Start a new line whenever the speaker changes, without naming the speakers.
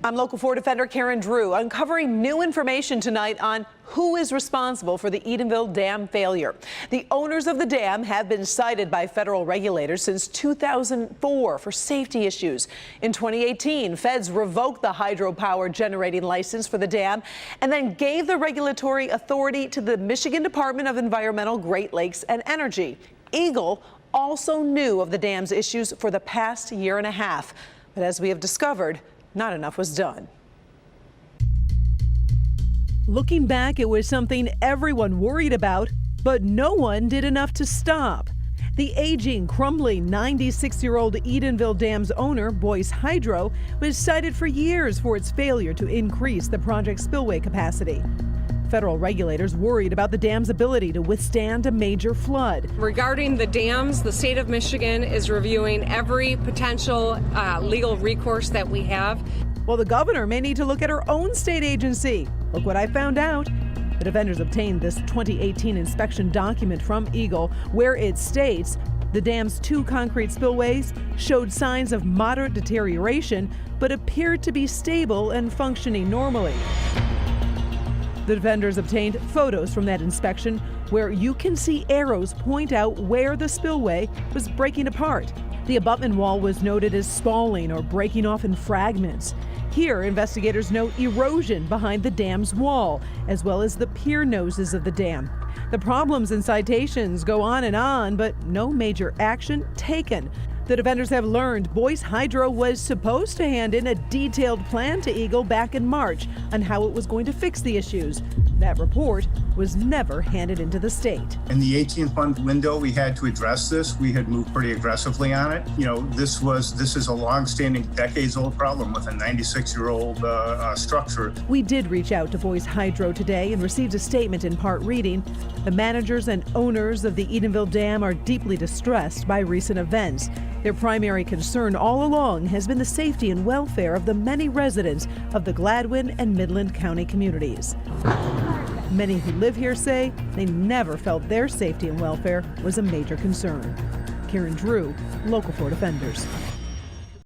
I'm Local 4 Defender Karen Drew, uncovering new information tonight on who is responsible for the Edenville Dam failure. The owners of the dam have been cited by federal regulators since 2004 for safety issues. In 2018, feds revoked the hydropower generating license for the dam and then gave the regulatory authority to the Michigan Department of Environmental, Great Lakes and Energy. Eagle also knew of the dam's issues for the past year and a half. But as we have discovered, not enough was done. Looking back, it was something everyone worried about, but no one did enough to stop. The aging, crumbling 96-year-old Edenville Dam's owner, Boyce Hydro, was cited for years for its failure to increase the project's spillway capacity. Federal regulators worried about the dam's ability to withstand a major flood.
Regarding the dams, the state of Michigan is reviewing every potential legal recourse that we have.
Well, the governor may need to look at her own state agency. Look what I found out. The defenders obtained this 2018 inspection document from Eagle, where it states the dam's 2 concrete spillways showed signs of moderate deterioration, but appeared to be stable and functioning normally. The defenders obtained photos from that inspection where you can see arrows point out where the spillway was breaking apart. The abutment wall was noted as spalling or breaking off in fragments. Here, investigators note erosion behind the dam's wall, as well as the pier noses of the dam. The problems and citations go on, but no major action taken. The defenders have learned Boyce Hydro was supposed to hand in a detailed plan to Eagle back in March on how it was going to fix the issues. That report was never handed into the state.
In the 18-month window, we had to address this. We had moved pretty aggressively on it. You know, this is a long-standing, decades-old problem with a 96-year-old structure.
We did reach out to Boyce Hydro today and received a statement in part reading. The managers and owners of the Edenville Dam are deeply distressed by recent events. Their primary concern all along has been the safety and welfare of the many residents of the Gladwin and Midland County communities. Many who live here say they never felt their safety and welfare was a major concern. Karen Drew, Local 4 Defenders.